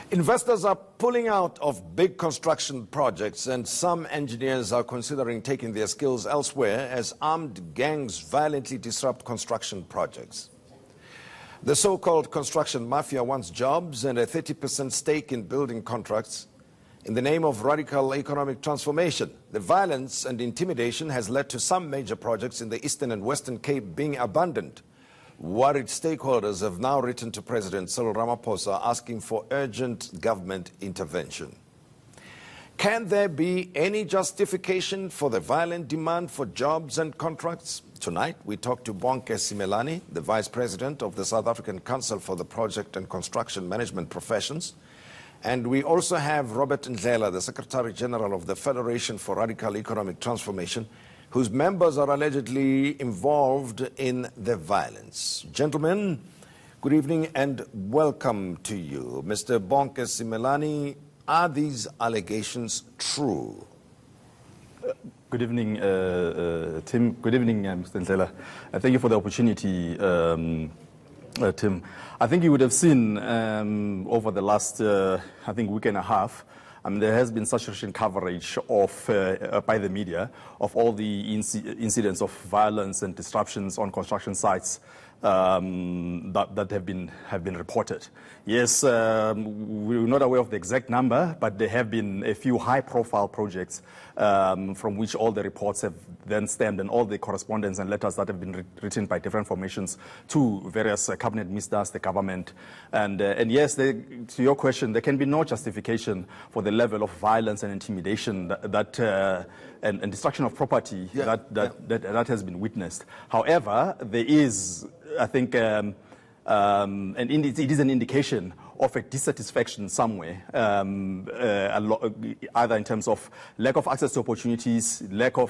Investors are pulling out of big construction projects, and some engineers are considering taking their skills elsewhere as armed gangs violently disrupt construction projects. The so-called construction mafia wants jobs and a 30% stake in building contracts in the name of radical economic transformation. The violence and intimidation has led to some major projects in the Eastern and Western Cape being abandoned. Worried stakeholders have now written to President Cyril Ramaphosa asking for urgent government intervention. Can there be any justification for the violent demand for jobs and contracts? Tonight, we talk to Bonke Simelane, the Vice President of the South African Council for the Project and Construction Management Professions. And we also have Robert Ndlela, the Secretary General of the Federation for Radical Economic Transformation, whose members are allegedly involved in the violence. Gentlemen, good evening and welcome to you. Mr. Bonke Simelane, are these allegations true? Good evening, Tim. Good evening, Mr. Ndlela. Thank you for the opportunity, Tim. I think you would have seen over the last, week and a half, there has been saturation coverage of, by the media of all the incidents of violence and disruptions on construction sites that have been reported. Yes, we're not aware of the exact number, but there have been a few high-profile projects from which all the reports have then stemmed, and all the correspondence and letters that have been written by different formations to various cabinet ministers, the government. And yes, to your question, there can be no justification for the level of violence and intimidation and destruction of property that has been witnessed. However, there is, I think, and it is an indication of a dissatisfaction somewhere, either in terms of lack of access to opportunities, lack of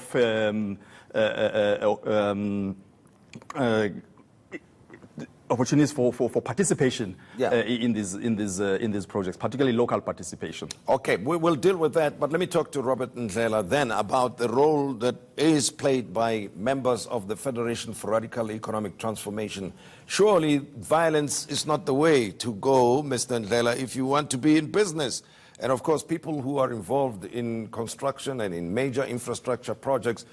opportunities for participation in these projects, particularly local participation. Okay, we will deal with that, but let me talk to Robert Ndlela then about the role that is played by members of the Federation for Radical Economic Transformation. Surely violence is not the way to go, Mr. Ndlela, if you want to be in business. And of course, people who are involved in construction and in major infrastructure projects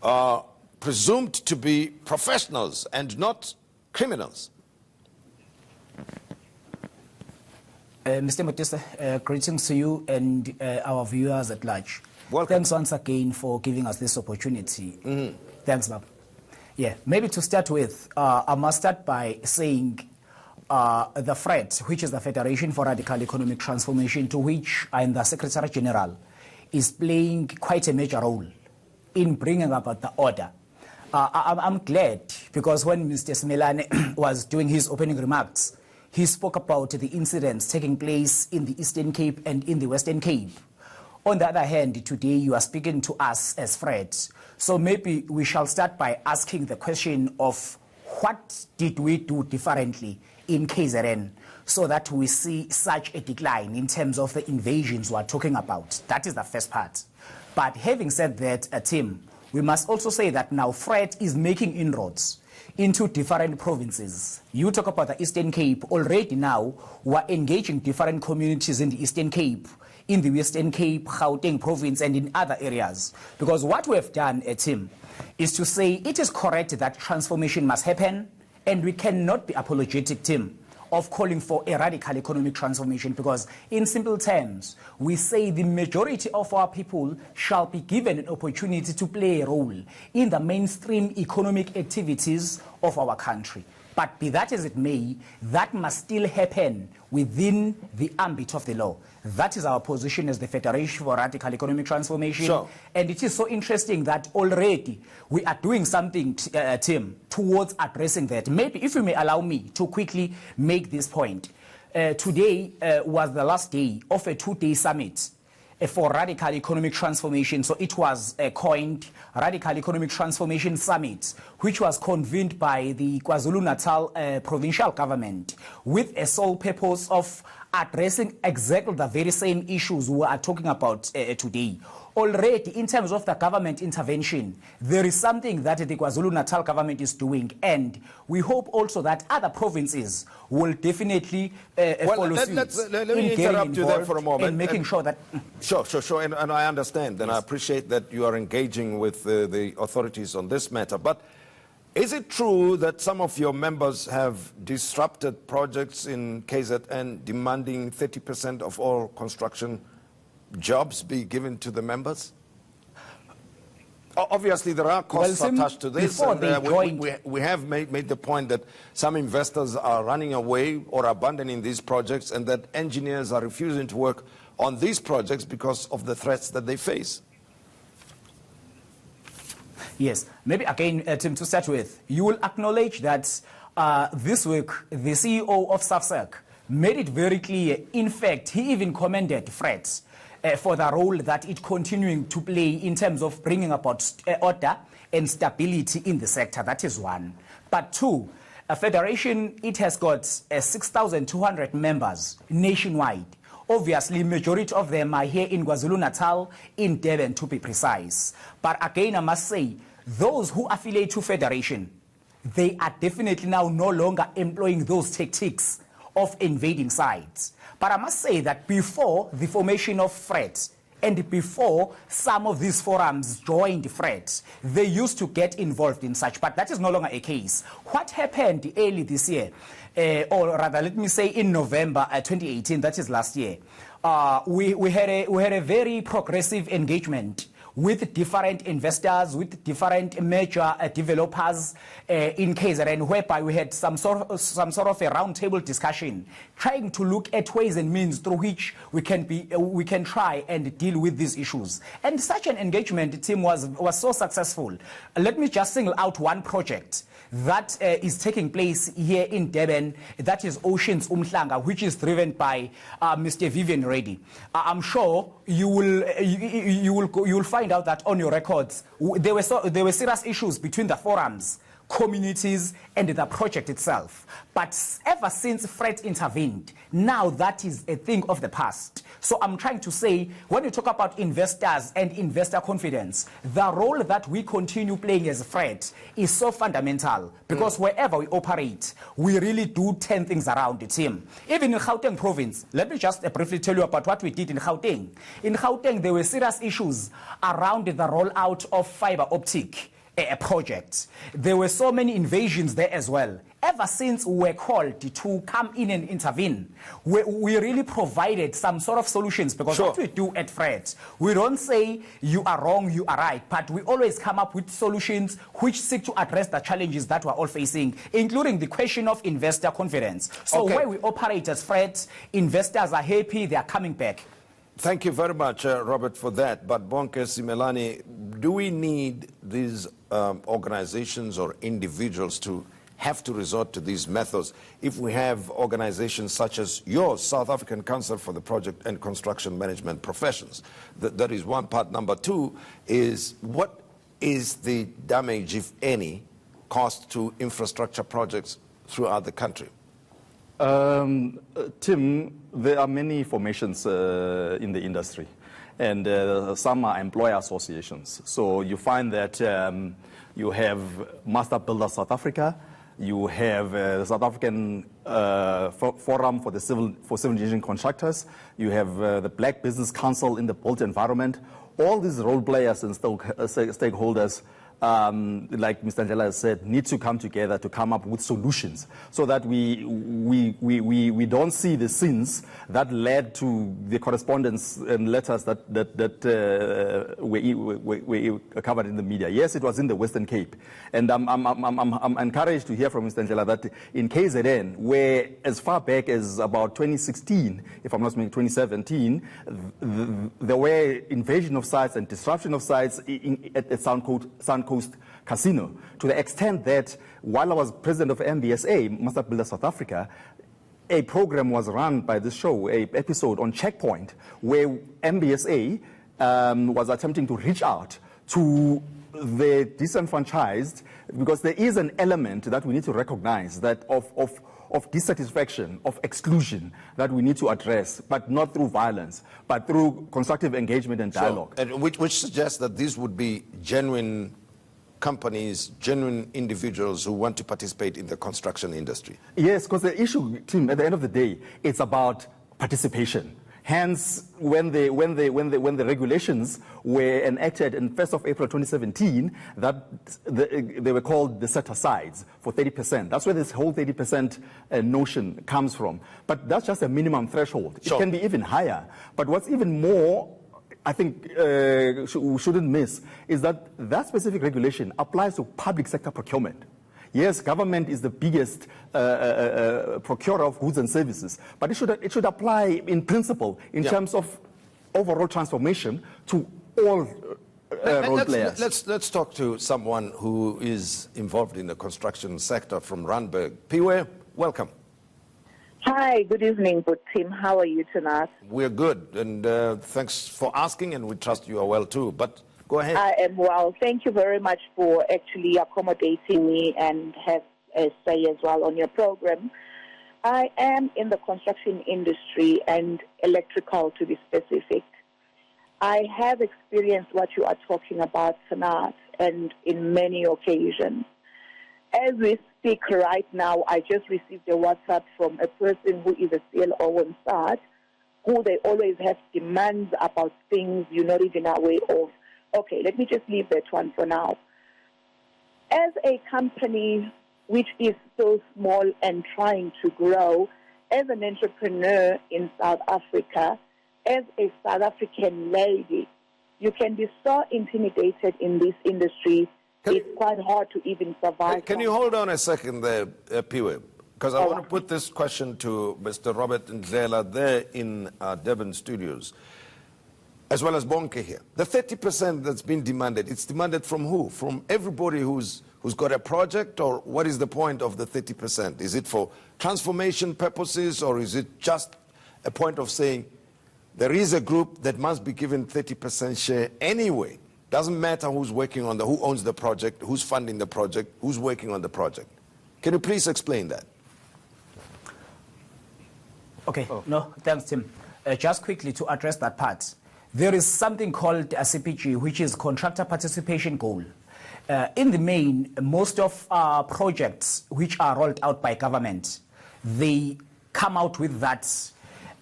are presumed to be professionals and not criminals. Mr. Modise, greetings to you and our viewers at large. Welcome. Thanks once again for giving us this opportunity. Thanks, Bob. Yeah, maybe to start with, I must start by saying the FRET, which is the Federation for Radical Economic Transformation, to which I am the Secretary General, is playing quite a major role in bringing about the order. I'm glad because when Mr. Simelane was doing his opening remarks, he spoke about the incidents taking place in the Eastern Cape and in the Western Cape. On the other hand, today you are speaking to us as Fred. So maybe we shall start by asking the question of what did we do differently in KZN so that we see such a decline in terms of the invasions we are talking about. That is the first part. But having said that, Tim, we must also say that now Fred is making inroads into different provinces. You talk about the Eastern Cape. Already now, we're engaging different communities in the Eastern Cape, in the Western Cape, Gauteng province, and in other areas. Because what we have done, Tim, is to say it is correct that transformation must happen, and we cannot be apologetic, Tim, of calling for a radical economic transformation, because in simple terms, we say the majority of our people shall be given an opportunity to play a role in the mainstream economic activities of our country. But be that as it may, that must still happen within the ambit of the law. That is our position as the Federation for Radical Economic Transformation. Sure. And it is so interesting that already we are doing something, Tim, towards addressing that. Maybe if you may allow me to quickly make this point. Today was the last day of a 2-day summit for Radical Economic Transformation. So it was coined Radical Economic Transformation Summit, which was convened by the KwaZulu-Natal provincial government with a sole purpose of addressing exactly the very same issues we are talking about today. Already, in terms of the government intervention, there is something that the KwaZulu-Natal government is doing, and we hope also that other provinces will definitely follow suit. Let me interrupt you there for a moment. And making sure that... Sure. And I understand, and yes. I appreciate that you are engaging with the authorities on this matter. But is it true that some of your members have disrupted projects in KZN, demanding 30% of all construction jobs be given to the members? Obviously, there are costs attached to this. And, we have made the point that some investors are running away or abandoning these projects, and that engineers are refusing to work on these projects because of the threats that they face. Yes, maybe again, Tim, to start with, you will acknowledge that this week the CEO of SAFSEC made it very clear. In fact, he even commended Fred for the role that it continuing to play in terms of bringing about order and stability in the sector. That is one. But two, a federation, it has got 6,200 members nationwide. Obviously, majority of them are here in KwaZulu-Natal, in Durban to be precise. But again, I must say, those who affiliate to federation, they are definitely now no longer employing those tactics of invading sites. But I must say that before the formation of FRED, and before some of these forums joined FRED, they used to get involved in such, but that is no longer a case. What happened early this year, or rather let me say in November 2018, that is last year, we had a very progressive engagement with different investors, with different major developers in KZN, whereby we had some sort of a roundtable discussion, trying to look at ways and means through which we can try and deal with these issues. And such an engagement, Tim, was so successful. Let me just single out one project that is taking place here in Durban. That is Oceans Umhlanga, which is driven by Mr. Vivian Reddy. I'm sure you will find out that on your records there were serious issues between the forums, communities, and the project itself. But ever since Fred intervened, now that is a thing of the past. So I'm trying to say, when you talk about investors and investor confidence, the role that we continue playing as Fred is so fundamental, because wherever we operate, we really do turn things around the team. Even in Gauteng province, let me just briefly tell you about what we did in Gauteng. In Gauteng, there were serious issues around the rollout of fiber optic project. There were so many invasions there as well. Ever since we were called to come in and intervene, we really provided some sort of solutions, because what we do at FRED, we don't say you are wrong, you are right, but we always come up with solutions which seek to address the challenges that we're all facing, including the question of investor confidence. So where we operate as FRED, investors are happy, they are coming back. Thank you very much, Robert, for that. But Bonke Simelane, do we need these organizations or individuals to have to resort to these methods if we have organizations such as yours, South African Council for the Project and Construction Management Professions? That is one part. Number two is, what is the damage, if any, caused to infrastructure projects throughout the country? Tim, there are many formations in the industry, and some are employer associations. So you find that you have Master Builder South Africa, you have the South African Forum for Civil Engineering Contractors, you have the Black Business Council in the built environment. All these role players and stakeholders, like Mr. Njela has said, need to come together to come up with solutions, so that we don't see the sins that led to the correspondence and letters that were covered in the media. Yes, it was in the Western Cape, and I'm encouraged to hear from Mr. Njela that in KZN, where as far back as about 2016, if I'm not mistaken, 2017, there were invasion of sites and disruption of sites at Sound Coast Casino, to the extent that while I was president of MBSA, Master Builder South Africa, a program was run by this show, an episode on Checkpoint, where MBSA was attempting to reach out to the disenfranchised, because there is an element that we need to recognize, that of of dissatisfaction, of exclusion that we need to address, but not through violence, but through constructive engagement and dialogue. And which suggests that these would be genuine companies, genuine individuals who want to participate in the construction industry. Yes, because the issue, Tim, at the end of the day, it's about participation. Hence, when the regulations were enacted on 1st of April 2017, they were called the set-asides for 30%. That's where this whole 30% notion comes from. But that's just a minimum threshold. It can be even higher. But what's even more, I think we shouldn't miss, is that that specific regulation applies to public sector procurement. Yes, government is the biggest procurer of goods and services, but it should apply in principle in terms of overall transformation to all role players. Let's talk to someone who is involved in the construction sector from Randburg. Piwe, welcome. Hi, good evening, good Tim. How are you tonight? We're good, and thanks for asking, and we trust you are well too. But go ahead. I am well. Thank you very much for actually accommodating me and have a say as well on your program. I am in the construction industry and electrical, to be specific. I have experienced what you are talking about tonight and in many occasions. As we speak right now, I just received a WhatsApp from a person who is a CLO on site, who they always have demands about things you're not even aware of. Okay, let me just leave that one for now. As a company which is so small and trying to grow, as an entrepreneur in South Africa, as a South African lady, you can be so intimidated in this industry. It's quite hard to even survive. Can you hold on a second there, Piwe? Because I want to put this question to Mr. Robert Ndlela there in Devon Studios, as well as Bonke here. The 30% that's been demanded, it's demanded from who? From everybody who's got a project, or what is the point of the 30%? Is it for transformation purposes, or is it just a point of saying there is a group that must be given 30% share anyway? Doesn't matter who's working on who owns the project, who's funding the project, who's working on the project. Can you please explain that? Okay, no, thanks, Tim. Just quickly to address that part. There is something called a CPG, which is Contractor Participation Goal. In the main, most of our projects which are rolled out by government, they come out with that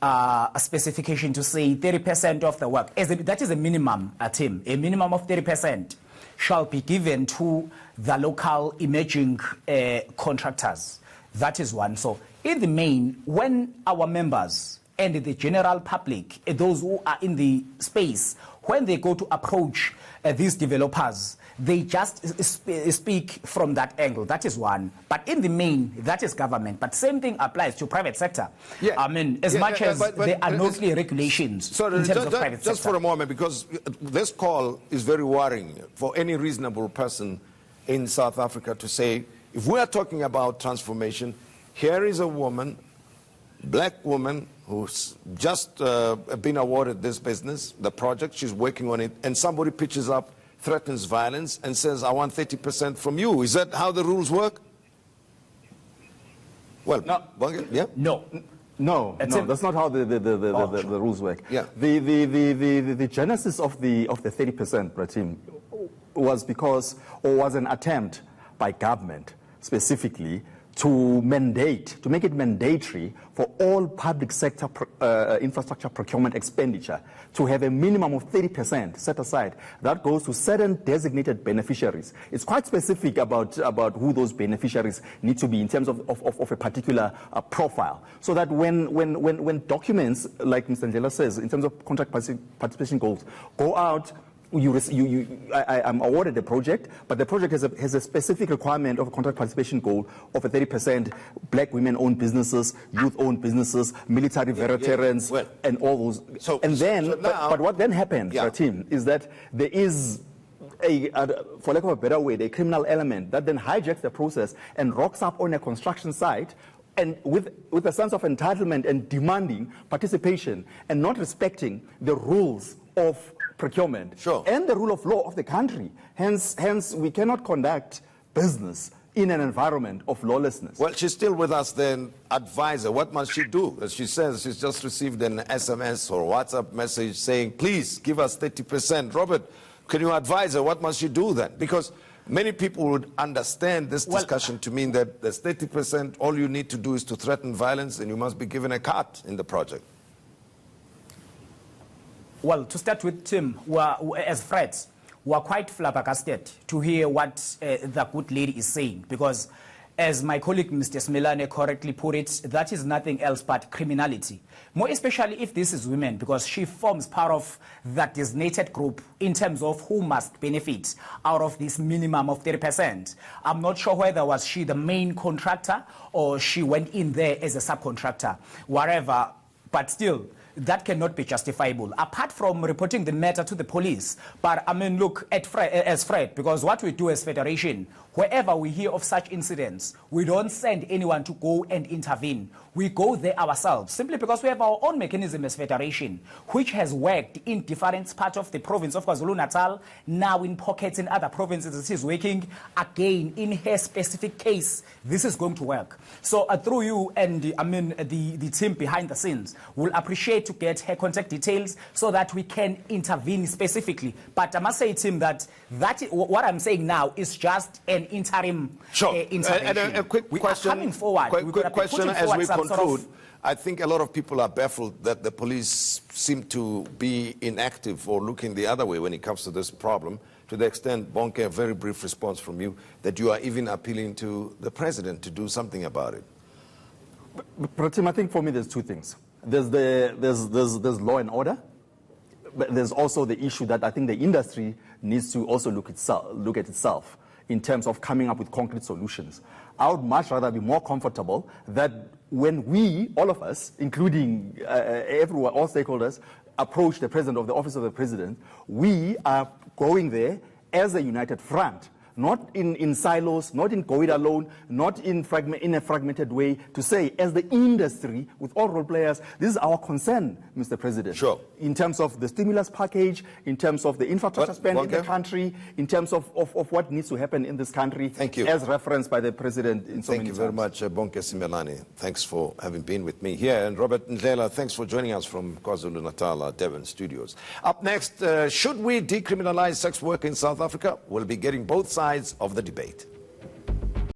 a specification to say 30% of the work. That is a minimum, Tim. A minimum of 30% shall be given to the local emerging contractors. That is one. So in the main, when our members and the general public, those who are in the space, when they go to approach these developers, they just speak from that angle. That is one. But in the main, that is government. But same thing applies to private sector. Yeah. I mean, as much as there are no clear regulations in terms of private sector. Just for a moment, because this call is very worrying for any reasonable person in South Africa to say, if we are talking about transformation, here is a woman, black woman, who's just been awarded this business, the project, she's working on it, and somebody pitches up, threatens violence, and says, I want 30% from you. Is that how the rules work? Well, no. Yeah? No, that's not how the rules work. Yeah. The genesis of the 30%, Pratim, was an attempt by government specifically to make it mandatory for all public sector infrastructure procurement expenditure to have a minimum of 30% set aside. That goes to certain designated beneficiaries. It's quite specific about who those beneficiaries need to be in terms of a particular profile. So that when documents, like Mr. Ndlela says, in terms of contract participation goals, go out, I'm awarded a project, but the project has a specific requirement of a contract participation goal of a 30% black women-owned businesses, youth-owned businesses, military veterans, and all those. But what then happens, Tim, is that there is for lack of a better word, a criminal element that then hijacks the process and rocks up on a construction site, and with a sense of entitlement and demanding participation and not respecting the rules of procurement and the rule of law of the country. Hence we cannot conduct business in an environment of lawlessness. Well, she's still with us then. Advise her. What must she do? As she says, she's just received an SMS or WhatsApp message saying, please give us 30%. Robert, can you advise her? What must she do then? Because many people would understand this discussion to mean that there's 30%. All you need to do is to threaten violence and you must be given a cut in the project. Well, to start with, Tim, as friends, we are quite flabbergasted to hear what the good lady is saying, because as my colleague Mr. Smilane correctly put it, that is nothing else but criminality. More especially if this is women, because she forms part of that designated group in terms of who must benefit out of this minimum of 30%. I'm not sure whether was she the main contractor or she went in there as a subcontractor, whatever, but still, that cannot be justifiable, apart from reporting the matter to the police. But I mean, look at as Fred, because what we do as Federation, wherever we hear of such incidents, we don't send anyone to go and intervene. We go there ourselves, simply because we have our own mechanism as Federation, which has worked in different parts of the province of KwaZulu-Natal, now in pockets in other provinces. It is working again in her specific case. This is going to work. So through you and I mean the team behind the scenes, we'll appreciate to get her contact details so that we can intervene specifically. But I must say, Tim, that what I'm saying now is just an interim intervention. And a quick question, coming forward. Quick question as we conclude. I think a lot of people are baffled that the police seem to be inactive or looking the other way when it comes to this problem, to the extent, Bonke, a very brief response from you, that you are even appealing to the president to do something about it. But Tim, I think for me there's two things. There's law and order, but there's also the issue that I think the industry needs to also look at itself in terms of coming up with concrete solutions. I would much rather be more comfortable that when we, all of us, including everyone, all stakeholders, approach the president of the office of the president, we are going there as a united front. Not in silos, not in going alone, not in a fragmented way, to say, as the industry, with all role players, this is our concern, Mr. President. Sure. In terms of the stimulus package, in terms of the infrastructure spend in the country, in terms of what needs to happen in this country. Thank you. As referenced by the President in so many times. Thank you very much, Bonke Simelane. Thanks for having been with me here. And Robert Ndlela, thanks for joining us from KwaZulu-Natal, Devon studios. Up next, should we decriminalize sex work in South Africa? We'll be getting both sides of the debate.